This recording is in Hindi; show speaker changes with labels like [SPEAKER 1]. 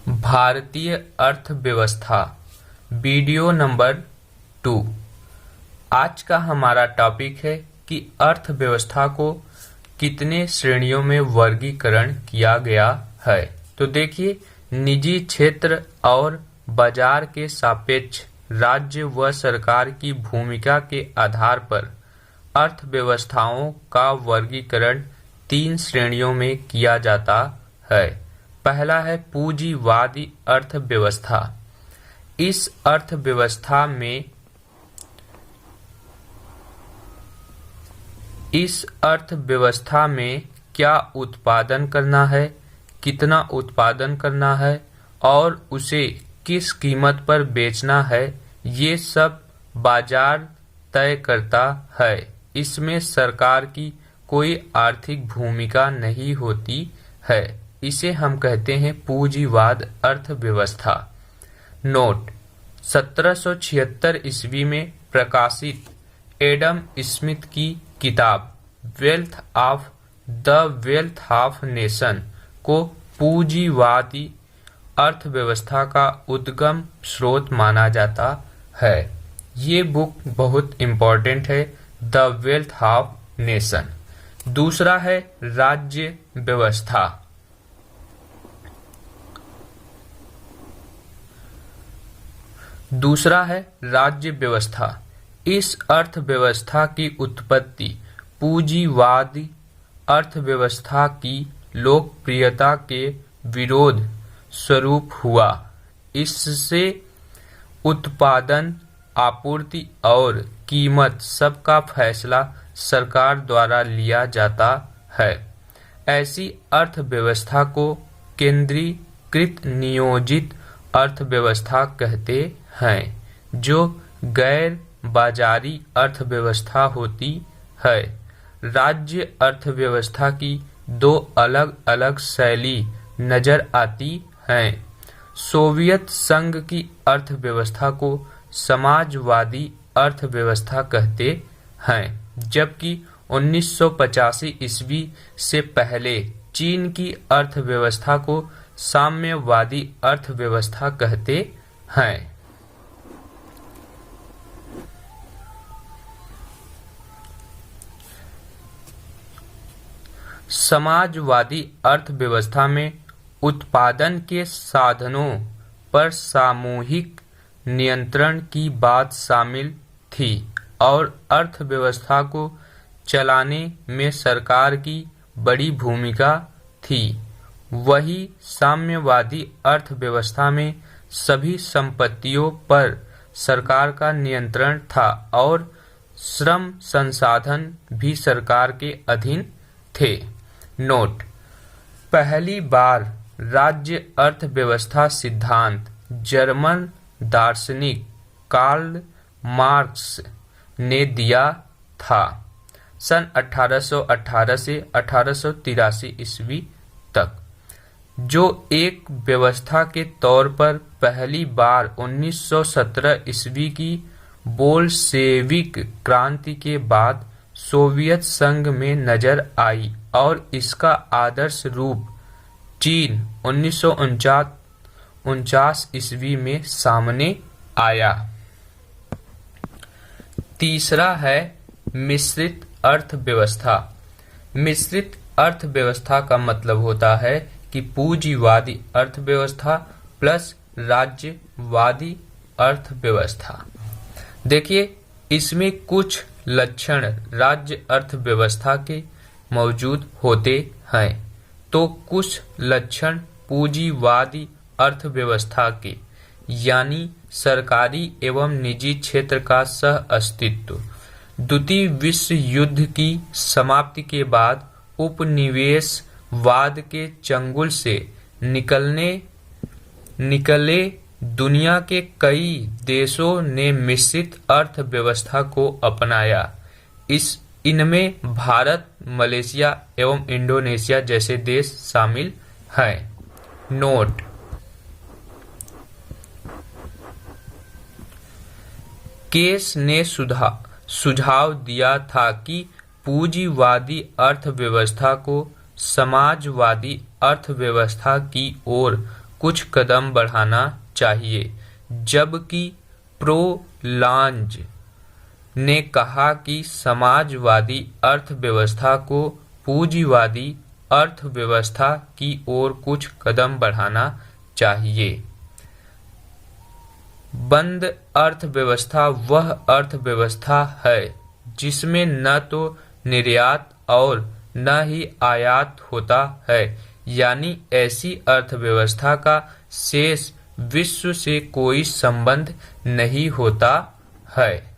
[SPEAKER 1] भारतीय अर्थव्यवस्था वीडियो नंबर 2। आज का हमारा टॉपिक है कि अर्थव्यवस्था को कितने श्रेणियों में वर्गीकरण किया गया है। तो देखिए, निजी क्षेत्र और बाजार के सापेक्ष राज्य व सरकार की भूमिका के आधार पर अर्थव्यवस्थाओं का वर्गीकरण 3 श्रेणियों में किया जाता है। पहला है पूंजीवादी अर्थव्यवस्था। इस अर्थव्यवस्था में क्या उत्पादन करना है, कितना उत्पादन करना है और उसे किस कीमत पर बेचना है, ये सब बाजार तय करता है। इसमें सरकार की कोई आर्थिक भूमिका नहीं होती है। इसे हम कहते हैं पूंजीवाद अर्थव्यवस्था। नोट: 1776 ईस्वी में प्रकाशित एडम स्मिथ की किताब द वेल्थ ऑफ नेशन को पूंजीवादी अर्थव्यवस्था का उद्गम स्रोत माना जाता है। ये बुक बहुत इम्पोर्टेंट है, द वेल्थ ऑफ नेशन। दूसरा है राज्य व्यवस्था। इस अर्थव्यवस्था की उत्पत्ति पूंजीवादी अर्थव्यवस्था की लोकप्रियता के विरोध स्वरूप हुआ। इससे उत्पादन, आपूर्ति और कीमत सबका फैसला सरकार द्वारा लिया जाता है। ऐसी अर्थव्यवस्था को केंद्रीकृत नियोजित अर्थव्यवस्था कहते हैं, जो गैर बाजारी अर्थव्यवस्था होती है। राज्य अर्थव्यवस्था की 2 अलग अलग शैली नजर आती हैं। सोवियत संघ की अर्थव्यवस्था को समाजवादी अर्थव्यवस्था कहते हैं, जबकि 1985 ईस्वी से पहले चीन की अर्थव्यवस्था को साम्यवादी अर्थव्यवस्था कहते हैं। समाजवादी अर्थव्यवस्था में उत्पादन के साधनों पर सामूहिक नियंत्रण की बात शामिल थी और अर्थव्यवस्था को चलाने में सरकार की बड़ी भूमिका थी। वही साम्यवादी अर्थव्यवस्था में सभी संपत्तियों पर सरकार का नियंत्रण था और श्रम संसाधन भी सरकार के अधीन थे। नोट: पहली बार राज्य अर्थव्यवस्था सिद्धांत जर्मन दार्शनिक कार्ल मार्क्स ने दिया था, सन 1818 से 1883 ईस्वी तक, जो एक व्यवस्था के तौर पर पहली बार 1917 ईस्वी की बोल्शेविक क्रांति के बाद सोवियत संघ में नजर आई और इसका आदर्श रूप चीन 1949 ईस्वी में सामने आया। तीसरा है मिश्रित अर्थव्यवस्था। मिश्रित अर्थव्यवस्था का मतलब होता है कि पूंजीवादी अर्थव्यवस्था प्लस राज्यवादी अर्थव्यवस्था। देखिए, इसमें कुछ लक्षण राज्य अर्थव्यवस्था के मौजूद होते हैं, तो कुछ लक्षण पूंजीवादी अर्थव्यवस्था के, यानी सरकारी एवं निजी क्षेत्र का सह अस्तित्व। द्वितीय विश्व युद्ध की समाप्ति के बाद उपनिवेशवाद के चंगुल से निकले दुनिया के कई देशों ने मिश्रित अर्थव्यवस्था को अपनाया। इनमें भारत, मलेशिया एवं इंडोनेशिया जैसे देश शामिल हैं। नोट: केस ने सुझाव दिया था कि पूंजीवादी अर्थव्यवस्था को समाजवादी अर्थव्यवस्था की ओर कुछ कदम बढ़ाना चाहिए, जबकि प्रो लांज ने कहा कि समाजवादी अर्थव्यवस्था को पूंजीवादी अर्थव्यवस्था की ओर कुछ कदम बढ़ाना चाहिए। बंद अर्थव्यवस्था वह अर्थव्यवस्था है जिसमें न तो निर्यात और न ही आयात होता है, यानी ऐसी अर्थव्यवस्था का शेष विश्व से कोई संबंध नहीं होता है।